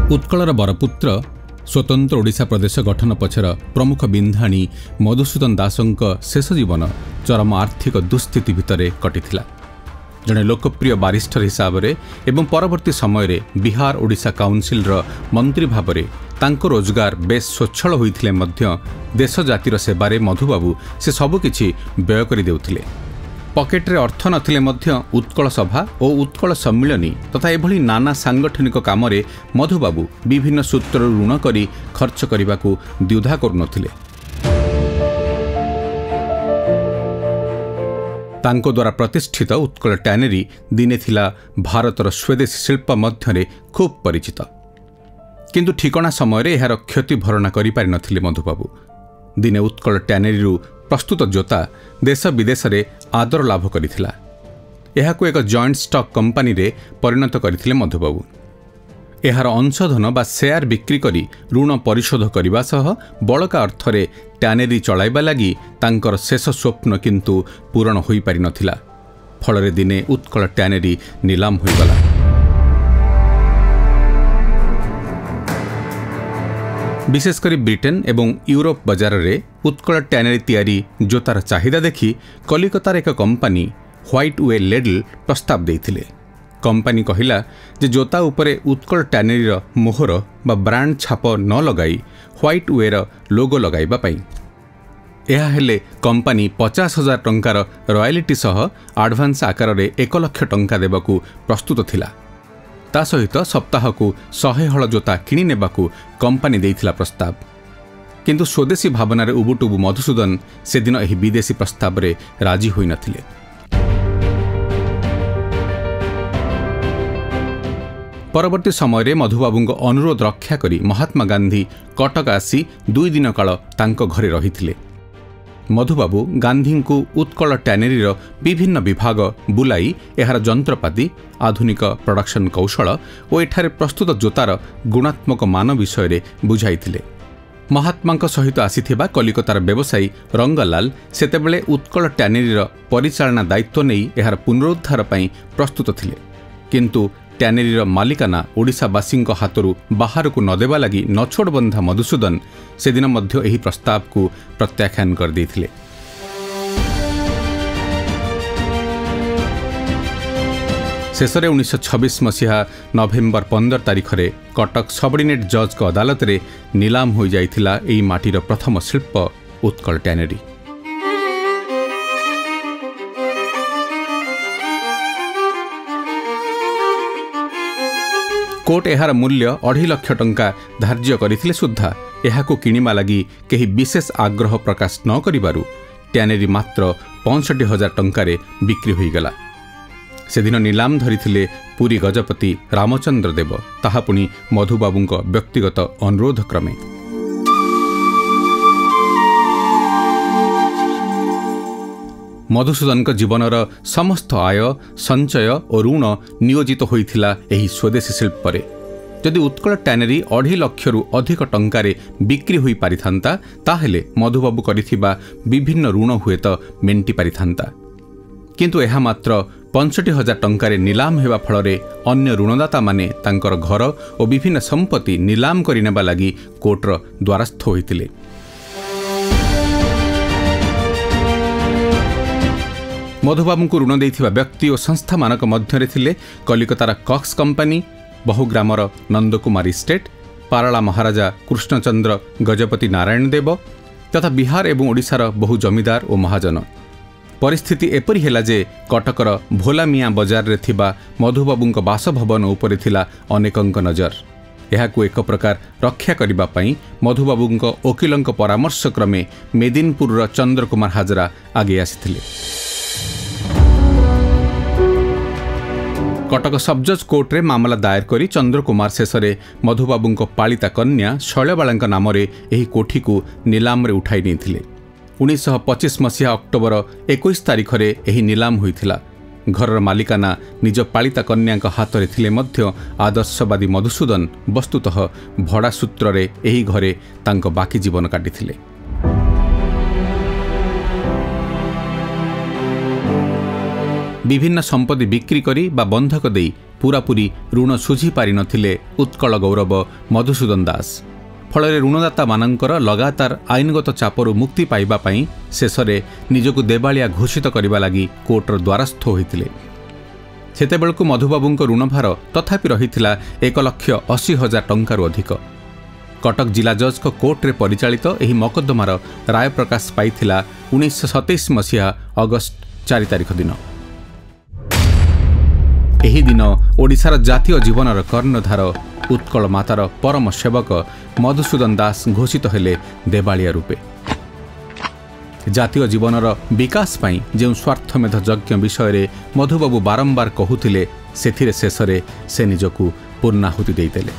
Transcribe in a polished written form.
उत्कलर बरपुत्र स्वतंत्र ओडिशा प्रदेश गठन पछर प्रमुख बिंधाणी मधुसूदन दासंक शेष जीवन चरम आर्थिक दुस्थिति भितरे कटिथिला। जड़े लोकप्रिय बारिस्टर हिसाब से एवं परवर्ती समय बिहार ओडिशा काउंसिल मंत्री भाव में तांको रोजगार बेस स्वच्छल होइथिले मध्य देश जातिर सेवारे मधुबाबू से सबकिछि व्यय कर देउथिले। पकेट्रे अर्थ नथिले मध्य उत्कल सभा और उत्कल सम्मिलनी तथा एभली नाना सांगठनिक कामरे मधुबाबू विभिन्न सूत्र ऋण करी खर्च करने द्विधा करुनथिले। तांको द्वारा प्रतिष्ठित उत्कल टैनरी दिने थिला भारतर स्वदेशी शिल्प मध्यरे खूब परिचित, किंतु ठिकणा समय यार क्षति भरणा करि पारि नथिले मधुबाबू। दिने उत्कल टैनरी प्रस्तुत जोता देश विदेश रे आदर लाभ करिथिला। एहाकु एक जॉइंट स्टॉक कंपनी रे परिणत करथिले मधुबाबू। एहार अंशधन बा शेयर बिक्री करी ऋण परिशोध करने सह बड़का अर्थरे टैनरी चलाइबा लगी तांकर शेष स्वप्न किंतु पूरण होई पारि नथिला। फलरे दिने उत्कल टैनरी नीलाम होइगला। विशेषकर ब्रिटेन एवं यूरोप बाजार रे उत्कल टैनरी तैयारी जोतार चाहिदा देखी कलिकतार एक कंपनी व्हाइट वे लेडल प्रस्ताव देइथिले। कंपनी कहिला जे जोता उपरे उत्कल टैनरी मोहर बा ब्रांड छाप न लगाई व्हाइट वे लोगो लगाइबा पई। यह हेले कंपनी 50,000 टंकार रॉयल्टी सह एडवांस आकार रे 1 लाख टंका देबाकू प्रस्तुत थिला। ता सहित सप्ताह को 100 हल जोता किणी नेबाकू कंपनी देइथिला प्रस्ताव। किंतु स्वदेशी भावनार उबुटुबु मधुसूदन से दिन एही विदेशी प्रस्ताव रे राजी होई नथिले। परवर्ती समय मधुबाबू अनुरोध रक्षा करी महात्मा गांधी कटक आसी 2 दिन काल तांको घरे रहिथिले। मधुबाबू गांधी को उत्कल टैनरी विभिन्न विभाग बुलाई एहार जंत्रपाति आधुनिक प्रोडक्शन कौशल और एठारे प्रस्तुत जोतार गुणात्मक मान विषय बुझाइथिले। महात्मा सहित आसीथिबा कलिकतार व्यवसायी रंगलाल सेतेबेले उत्कल टैनरी परिचालना दायित्व नहीं एहार पुनरुद्धार पई प्रस्तुत थिले, किंतु टैनरी मालिकाना ओडिशावासी हाथरू बाहर को नदेवा लगी नछोड़ बंधा मधुसूदन से दिन मध्य एही प्रस्ताव को प्रत्याख्यान कर देथिले। शेष में 1926 मसीहा नवेम्बर 15 तारीख में कटक सबऑर्डिनेट जज को अदालत रे नीलाम हो जाइथिला एही माटीर प्रथम शिल्प उत्कल टैनरी। कोर्ट एहार मूल्य 2.5 लाख टंका धार्य करथिले सुद्धा एहाको किणिमा लगी केही विशेष आग्रह प्रकाश न करिबारु टैनरी मात्र 65,000 टंकारे बिक्री होईगला। सेदिन नीलाम धरिथिले पुरी गजपति रामचंद्र देव, ताहा पुणी मधुबाबूंक व्यक्तिगत अनुरोध क्रमे। मधुसूदन जीवनर समस्त आय संचय और ऋण नियोजित होइथिला एही स्वदेशी शिल्परे। जदि उत्कल टैनरी 2.5 लाख अधिक टंकारे बिक्री होई पारिथांता ताहेले मधुबाबू करिथिबा विभिन्न ऋण हुएत मेंटी पारिथांता, किंतु एहा मात्र 65,000 टंकारे नीलाम हेबा फलरे अन्य ऋणदाता माने तांकर घर और विभिन्न संपत्ति नीलाम करिनेबा लागि कोर्टर द्वारस्थ होइतिले। मधुबाबू को ऋण देइथिबा व्यक्ति और संस्था मानक मध्यरे थिले कलिकतार कक्स कंपनी, बहुग्रामर नंदकुमार इस्टेट, पारला महाराजा कृष्णचंद्र गजपति नारायण देव तथा बिहार एवं ओडिशार बहु जमीदार और महाजन। परिस्थिति एपरि हेला जे कटकर भोला मिया बजार रे थिबा मधुबाबूंक बासभवन उपरे थिला अनेकंक नजर। एहाकु एक प्रकार रक्षा करिबा पई मधुबाबूंक वकीलंक परामर्श क्रमे मेदिनपुर चंद्र कुमार हाजरा आगे आसिथिले। कटक सबजज कोर्ट रे मामला दायर करी चंद्र कुमार शेष में मधुबाबूंक पालिता कन्या शैलबालांक नाम रे एही कोठी को नीलाम रे उठाई नेथिले। 1925 मसीहा अक्टोबर 21 तारीख रे एही नीलाम होइथिला। घरर मालिकाना निज पालिता कन्याक हाथ रे थिले मध्य आदर्शवादी मधुसूदन वस्तुतः भड़ा सूत्र रे एही घरे तांक बाकी जीवन काटिथिले। विभिन्न संपत्ति बिक्री करी बा बंधक देई पूरापूरी ऋण सुझी पारि नथिले उत्कल गौरव मधुसूदन दास। फଳରେ ऋणदाता मानकर लगातार आईनगत चापरू मुक्ति पाइबा पई शेषरे निजको देवालिया घोषित करबा लागि कोर्टर द्वारस्थ होइतिले। सेतेबेलକୁ मधुबाबूଙ୍କ ऋणभार तथापि रहिथिला 1,80,000 टंकारु अधिक। कटक जिला जज को कोर्ट रे परिचालित एही मकद्दमार राय प्रकाश पाइथिला 1927 मसीहा अगस्त 4 तारिख दिन। एही दिन ओडिशार जातीय जीवनर कर्णधार उत्कल मातार परम सेवक मधुसूदन दास घोषित हेले देवालिया रूपे। जातीय जीवनर विकास पाई जो स्वार्थमेध यज्ञ विषय मधुबाबू बारंबार कहूथिले सेथिरे शेषरे से निजकु पूर्णाहुति देइतेले।